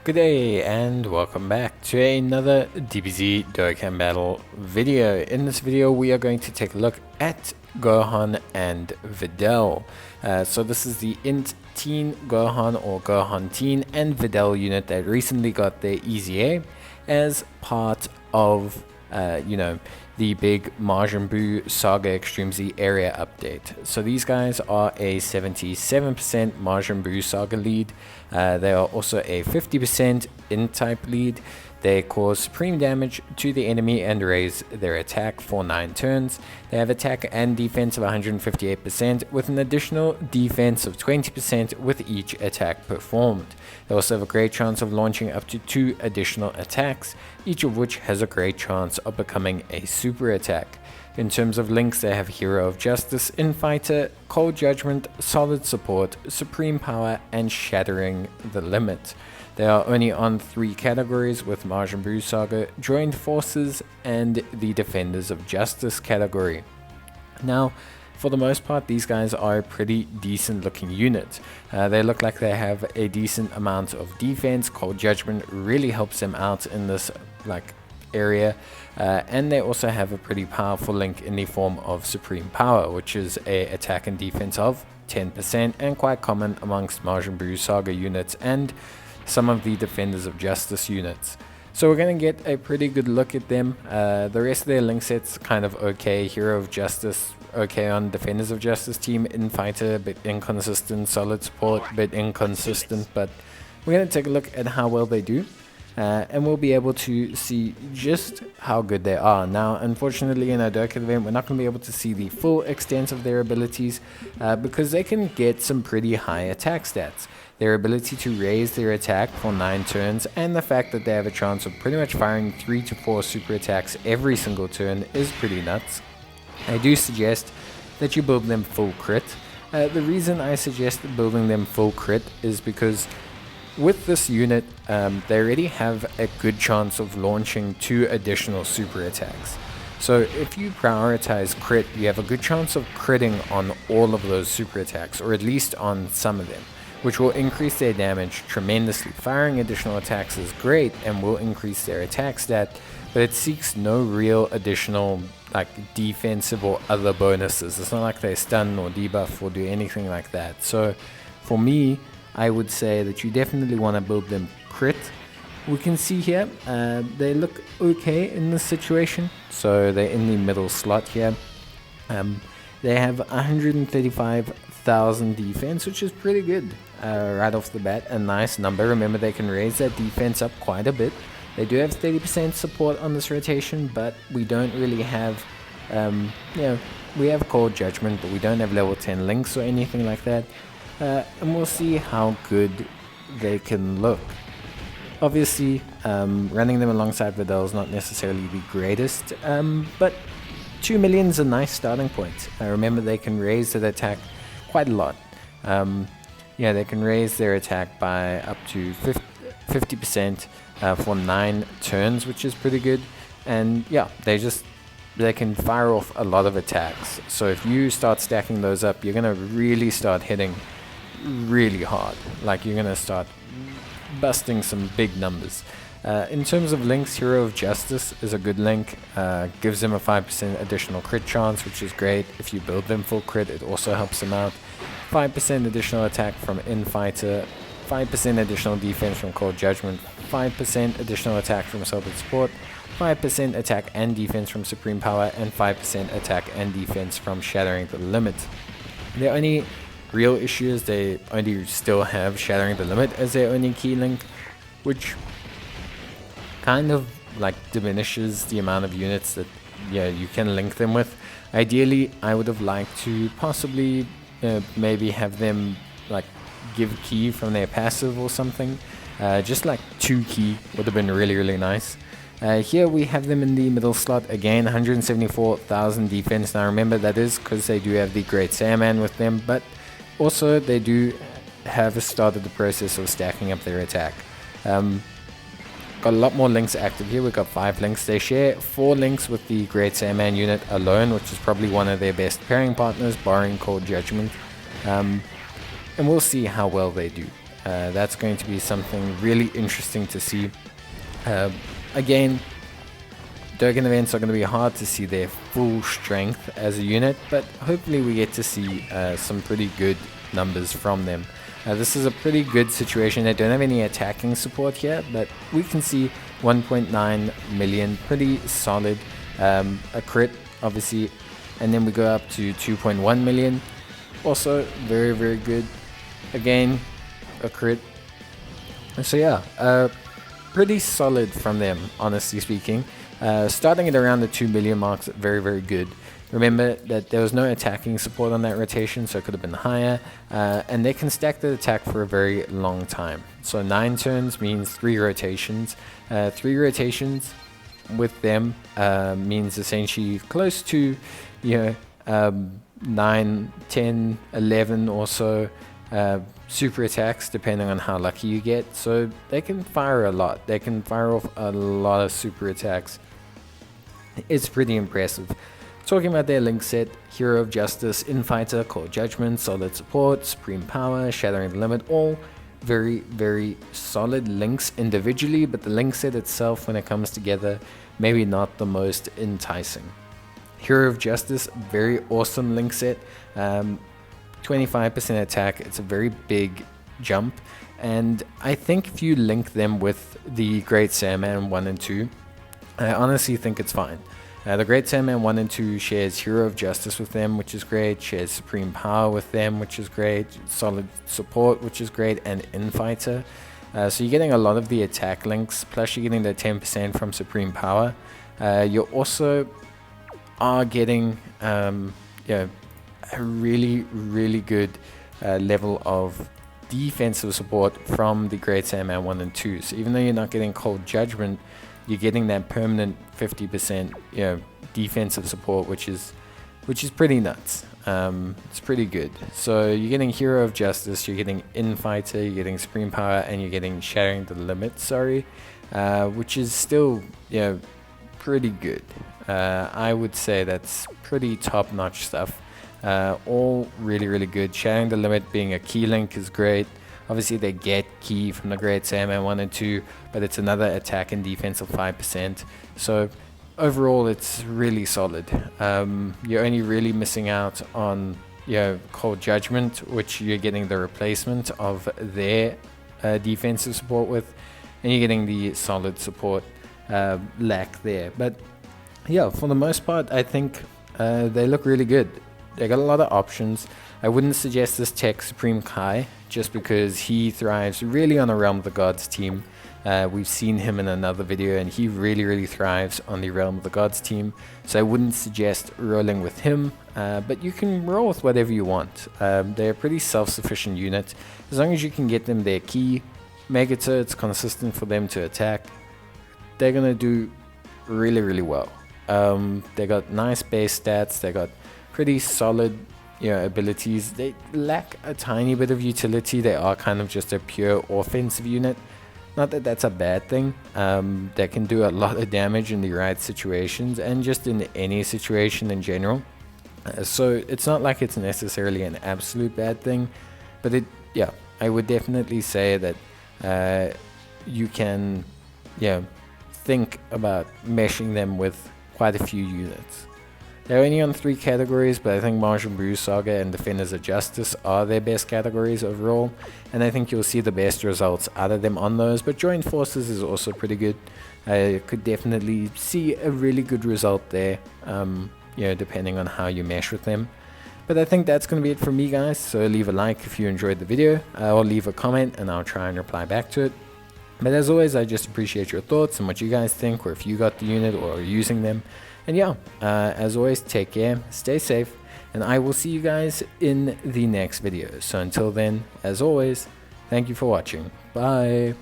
Good day and welcome back to another DBZ Dokkan battle video. In this video we are going to take a look at Gohan and Videl. So this is the INT Teen Gohan or Gohan Teen and Videl unit that recently got their EZA as part of the big Majin Buu Saga Extreme Z area update. So these guys are a 77% Majin Buu Saga lead. They are also a 50% INT-type lead. They cause supreme damage to the enemy and raise their attack for 9 turns. They have attack and defense of 158% with an additional defense of 20% with each attack performed. They also have a great chance of launching up to 2 additional attacks, each of which has a great chance of becoming a super attack. In terms of links, they have Hero of Justice, Infighter, Cold Judgment, Solid Support, Supreme Power, and Shattering the Limit. They are only on 3 categories with Majin Buu Saga, Joined Forces, and the Defenders of Justice category. Now, for the most part, these guys are a pretty decent looking unit. They look like they have a decent amount of defense. Cold Judgment really helps them out in this area, and they also have a pretty powerful link in the form of Supreme Power, which is a attack and defense of 10% and quite common amongst Majin Buu Saga units and some of the Defenders of Justice units. So we're going to get a pretty good look at them. The rest of their link sets kind of okay. Hero of Justice okay on Defenders of Justice team. Infighter a bit inconsistent. Solid Support a bit inconsistent, but we're going to take a look at how well they do. And we'll be able to see just how good they are. Now, unfortunately, in our Dokkan event, we're not going to be able to see the full extent of their abilities because they can get some pretty high attack stats. Their ability to raise their attack for 9 turns and the fact that they have a chance of pretty much firing 3 to 4 super attacks every single turn is pretty nuts. I do suggest that you build them full crit. The reason I suggest building them full crit is because with this unit, they already have a good chance of launching 2 additional super attacks. So if you prioritize crit, you have a good chance of critting on all of those super attacks, or at least on some of them, which will increase their damage tremendously. Firing additional attacks is great and will increase their attack stat, but it seeks no real additional defensive or other bonuses. It's not like they stun or debuff or do anything like that. So for me, I would say that you definitely want to build them crit. We can see here they look okay in this situation, so they're in the middle slot here. They have 135,000 defense, which is pretty good right off the bat. A nice number. Remember, they can raise that defense up quite a bit. They do have 30% support on this rotation, but we don't really have we have Cold Judgment, but we don't have level 10 links or anything like that. And we'll see how good they can look. Obviously, running them alongside Videl is not necessarily the greatest, but 2 million is a nice starting point. Remember, they can raise their attack quite a lot. They can raise their attack by up to 50% for 9 turns, which is pretty good. And yeah, they can fire off a lot of attacks. So if you start stacking those up, you're gonna really start hitting really hard. You're gonna start busting some big numbers. In terms of links, Hero of Justice is a good link. Gives them a 5% additional crit chance, which is great. If you build them full crit, it also helps them out. 5% additional attack from Infighter, 5% additional defense from Cold Judgment, 5% additional attack from Solid Support, 5% attack and defense from Supreme Power, and 5% attack and defense from Shattering the Limit. The only real issue is they only still have Shattering the Limit as their only key link, which kind of diminishes the amount of units that you can link them with. Ideally, I would have liked to possibly maybe have them give key from their passive or something. Just 2 key would have been really nice. Here we have them in the middle slot again, 174,000 defense. Now remember, that is because they do have the Great Saiyaman with them, but also they do have started the process of stacking up their attack. Got a lot more links active here. We've got 5 links. They share 4 links with the Great Saiyaman unit alone, which is probably one of their best pairing partners, barring Cold Judgment. And we'll see how well they do. That's going to be something really interesting to see. Again, Dokkan events are going to be hard to see their full strength as a unit, but hopefully we get to see some pretty good numbers from them. This is a pretty good situation. They don't have any attacking support here, but we can see 1.9 million, pretty solid. A crit, obviously, and then we go up to 2.1 million. Also, very, very good. Again, a crit. So yeah, pretty solid from them, honestly speaking. Starting at around the 2 million marks, very, very good. Remember that there was no attacking support on that rotation, so it could have been higher. And they can stack the attack for a very long time. So 9 turns means 3 rotations. 3 rotations with them means essentially close to, 9, 10, 11 or so super attacks, depending on how lucky you get. So they can fire a lot. They can fire off a lot of super attacks. It's pretty impressive. Talking about their link set, Hero of Justice, Infighter, Cold Judgment, Solid Support, Supreme Power, Shattering the Limit, all very, very solid links individually, but the link set itself, when it comes together, maybe not the most enticing. Hero of Justice, very awesome link set. 25% attack, it's a very big jump, and I think if you link them with the Great Sandman 1 and 2, I honestly think it's fine. The Great Sandman 1 and 2 shares Hero of Justice with them, which is great, shares Supreme Power with them, which is great, Solid Support, which is great, and Infighter. So you're getting a lot of the attack links, plus you're getting the 10% from Supreme Power. You also are getting a really, really good level of defensive support from the Great Sandman 1 and 2. So even though you're not getting Cold Judgment, you're getting that permanent 50% defensive support, which is pretty nuts. It's pretty good. So you're getting Hero of Justice, you're getting Infighter, you're getting Supreme Power, and you're getting Shattering the Limit, which is still pretty good. I would say that's pretty top-notch stuff. All really, really good. Shattering the Limit being a key link is great. Obviously they get key from the Great Sandman 1 and 2, but it's another attack and defense of 5%. So overall it's really solid. You're only really missing out on Cold Judgment, which you're getting the replacement of their defensive support with, and you're getting the solid support lack there. But yeah, for the most part, I think they look really good. They got a lot of options. I wouldn't suggest this tech Supreme Kai, just because he thrives really on a Realm of the Gods team. We've seen him in another video, and he really, really thrives on the Realm of the Gods team. So I wouldn't suggest rolling with him, but you can roll with whatever you want. They're a pretty self-sufficient unit. As long as you can get them their key, make it so it's consistent for them to attack, they're going to do really, really well. They got nice base stats. They got pretty solid abilities. They lack a tiny bit of utility. They are kind of just a pure offensive unit. Not that that's a bad thing. They can do a lot of damage in the right situations and just in any situation in general. So it's not like it's necessarily an absolute bad thing, but I would definitely say that you can think about meshing them with quite a few units. They're only on 3 categories, but I think Majin Buu Saga and Defenders of Justice are their best categories overall, and I think you'll see the best results out of them on those. But Joint Forces is also pretty good. I could definitely see a really good result there, depending on how you mesh with them. But I think that's going to be it from me, guys. So leave a like if you enjoyed the video, or leave a comment and I'll try and reply back to it. But as always, I just appreciate your thoughts and what you guys think, or if you got the unit or are using them. And as always, take care, stay safe, and I will see you guys in the next video. So until then, as always, thank you for watching. Bye.